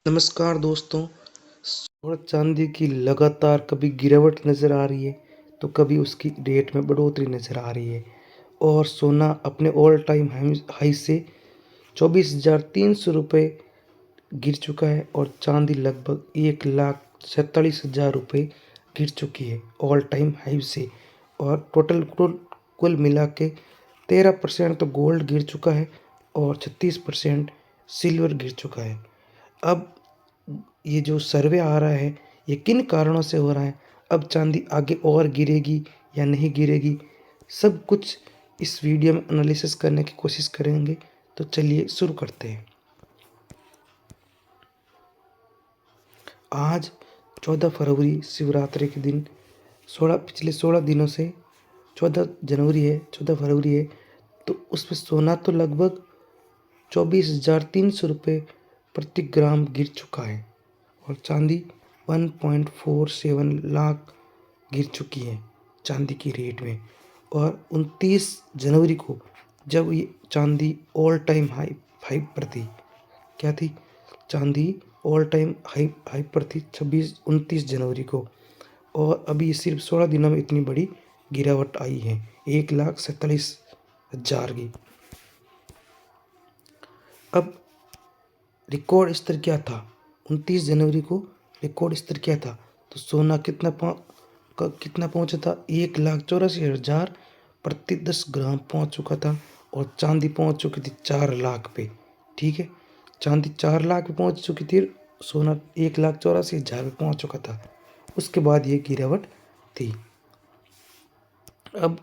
नमस्कार दोस्तों। और चांदी की लगातार कभी गिरावट नज़र आ रही है तो कभी उसकी रेट में बढ़ोतरी नज़र आ रही है और सोना अपने ऑल टाइम हाई से 24,300 रुपये गिर चुका है और चांदी लगभग 1,47,000 रुपये गिर चुकी है ऑल टाइम हाई से। और कुल मिला के 13% तो गोल्ड गिर चुका है और 36% सिल्वर गिर चुका है। अब ये जो सर्वे आ रहा है ये किन कारणों से हो रहा है, अब चांदी आगे और गिरेगी या नहीं गिरेगी, सब कुछ इस वीडियो में एनालिसिस करने की कोशिश करेंगे। तो चलिए शुरू करते हैं। आज 14 फरवरी शिवरात्रि के दिन पिछले 16 दिनों से 14 फरवरी है, तो उसमें सोना तो लगभग 24,300 रुपये प्रति ग्राम गिर चुका है और चांदी 1.47 लाख गिर चुकी है चांदी की रेट में। और 29 जनवरी को जब ये चांदी ऑल टाइम हाई पर थी, क्या थी, चांदी ऑल टाइम हाई पर थी 29 जनवरी को, और अभी सिर्फ 16 दिनों में इतनी बड़ी गिरावट आई है 1,47,000 की। अब रिकॉर्ड स्तर क्या था 29 जनवरी को, रिकॉर्ड स्तर क्या था, तो सोना कितना पहुंचा था, 1,84,000 प्रति 10 ग्राम पहुंच चुका था और चांदी पहुंच चुकी थी 4 लाख पे। ठीक है, चांदी 4 लाख पे पहुंच चुकी थी, सोना 1,84,000 पे पहुंच चुका था। उसके बाद ये गिरावट थी। अब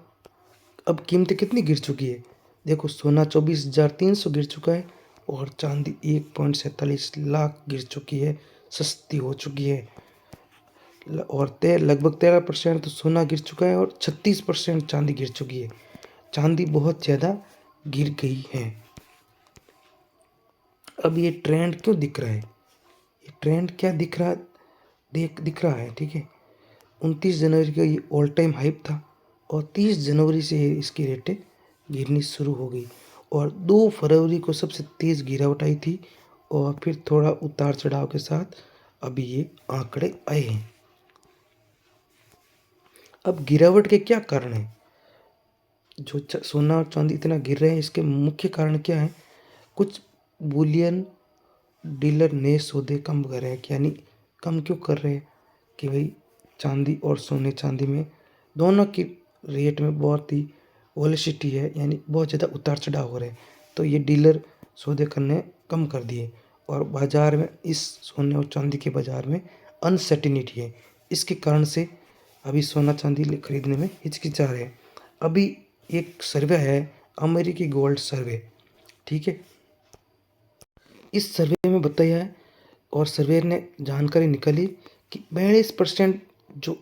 अब कीमतें कितनी गिर चुकी है, देखो, सोना 24,300 गिर चुका है और चांदी 1.47 लाख गिर चुकी है, सस्ती हो चुकी है। और लगभग 13% तो सोना गिर चुका है और 36% चांदी गिर चुकी है। चांदी बहुत ज़्यादा गिर गई है। अब ये ट्रेंड क्यों दिख रहा है, ये ट्रेंड क्या दिख रहा है, ठीक है। 29 जनवरी का ये ऑल टाइम हाइप था और 30 जनवरी से इसकी रेटें गिरनी शुरू हो गई और 2 फरवरी को सबसे तेज़ गिरावट आई थी और फिर थोड़ा उतार चढ़ाव के साथ अभी ये आंकड़े आए हैं। अब गिरावट के क्या कारण हैं, जो सोना और चांदी इतना गिर रहे हैं, इसके मुख्य कारण क्या है। कुछ बुलियन डीलर नए सौदे कम कर रहे हैं, यानी कम क्यों कर रहे हैं कि भाई चांदी और सोने चांदी में दोनों की रेट में बहुत ही वॉलेटिलिटी है, यानी बहुत ज़्यादा उतार चढ़ाव हो रहे हैं, तो ये डीलर सौदे करने कम कर दिए और बाज़ार में इस सोने और चांदी के बाज़ार में अनसर्टिनिटी है। इसके कारण से अभी सोना चांदी खरीदने में हिचकिचा रहे हैं। अभी एक सर्वे है, अमेरिकी गोल्ड सर्वे, ठीक है। इस सर्वे में बताया है और सर्वे ने जानकारी निकाली कि 42% जो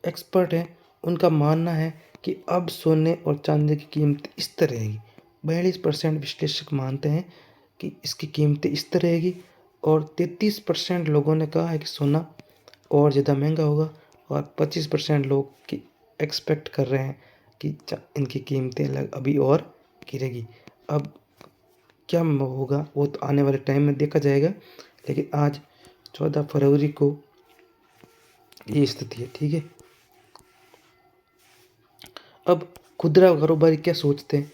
एक्सपर्ट हैं उनका मानना है कि अब सोने और चांदी की कीमत इस तरह रहेगी। 42% विश्लेषक मानते हैं कि इसकी कीमतें इस तरह रहेगी और 33% लोगों ने कहा है कि सोना और ज़्यादा महंगा होगा और 25% लोग की एक्सपेक्ट कर रहे हैं कि इनकी कीमतें अभी और गिरेगी। अब क्या होगा वो तो आने वाले टाइम में देखा जाएगा, लेकिन आज 14 फरवरी को ये स्थिति है, ठीक है। अब खुदरा कारोबारी क्या सोचते हैं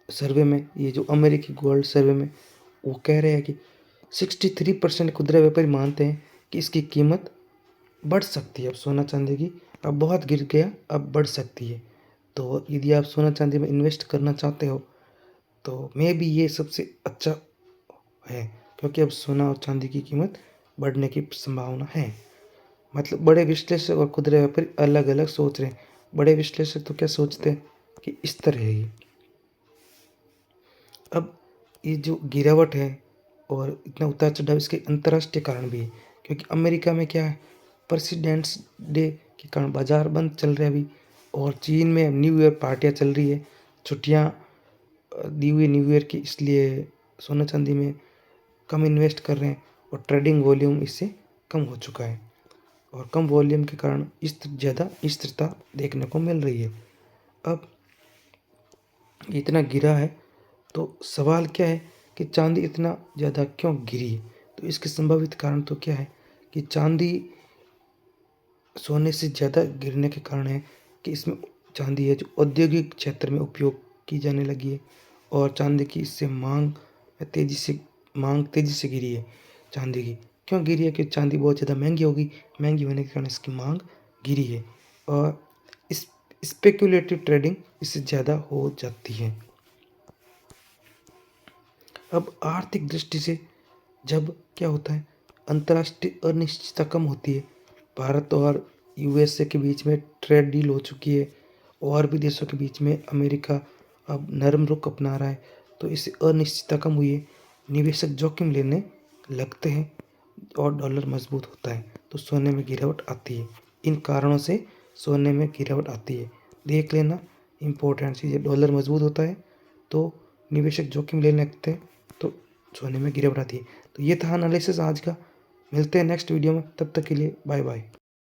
सर्वे में, ये जो अमेरिकी गोल्ड सर्वे में वो कह रहे हैं कि 63% खुदरा व्यापारी मानते हैं कि इसकी कीमत बढ़ सकती है। अब सोना चांदी की अब बहुत गिर गया, अब बढ़ सकती है। तो यदि आप सोना चांदी में इन्वेस्ट करना चाहते हो तो मे भी ये सबसे अच्छा है, क्योंकि अब सोना और चांदी की कीमत बढ़ने की संभावना है। मतलब बड़े विश्लेषक और खुदरा व्यापारी अलग अलग सोच रहे हैं। बड़े विश्लेषक तो क्या सोचते हैं कि इस तरह है ये। अब ये जो गिरावट है और इतना उतार चढ़ाव, इसके अंतर्राष्ट्रीय कारण भी है, क्योंकि अमेरिका में क्या है, प्रेसिडेंट्स डे के कारण बाजार बंद चल रहे हैं अभी, और चीन में न्यू ईयर पार्टियाँ चल रही है, छुट्टियाँ दी हुई न्यू ईयर की, इसलिए सोना चांदी में कम इन्वेस्ट कर रहे हैं और ट्रेडिंग वॉल्यूम इससे कम हो चुका है और कम वॉल्यूम के कारण ज़्यादा स्थिरता देखने को मिल रही है। अब इतना गिरा है तो सवाल क्या है कि चांदी इतना ज़्यादा क्यों गिरी है। तो इसके संभावित कारण तो क्या है कि चांदी सोने से ज़्यादा गिरने के कारण है कि इसमें चांदी है जो औद्योगिक क्षेत्र में उपयोग की जाने लगी है और चांदी की इससे मांग तेज़ी से गिरी है चांदी की। क्यों गिरी है? क्योंकि चांदी बहुत ज़्यादा महंगी होगी, महंगी होने के कारण इसकी मांग गिरी है और इस स्पेक्युलेटिव ट्रेडिंग इससे ज़्यादा हो जाती है। अब आर्थिक दृष्टि से जब क्या होता है, अंतर्राष्ट्रीय अनिश्चितता कम होती है, भारत और यूएसए के बीच में ट्रेड डील हो चुकी है और भी देशों के बीच में अमेरिका अब नरम रुख अपना रहा है, तो इससे अनिश्चितता कम हुई है, निवेशक जोखिम लेने लगते हैं और डॉलर मजबूत होता है तो सोने में गिरावट आती है। इन कारणों से सोने में गिरावट आती है, देख लेना। इम्पोर्टेंट चीज़ है, डॉलर मजबूत होता है तो निवेशक जोखिम लेने लगते हैं तो सोने में गिरावट आती है। तो ये था एनालिसिस आज का। मिलते हैं नेक्स्ट वीडियो में, तब तक के लिए बाय बाय।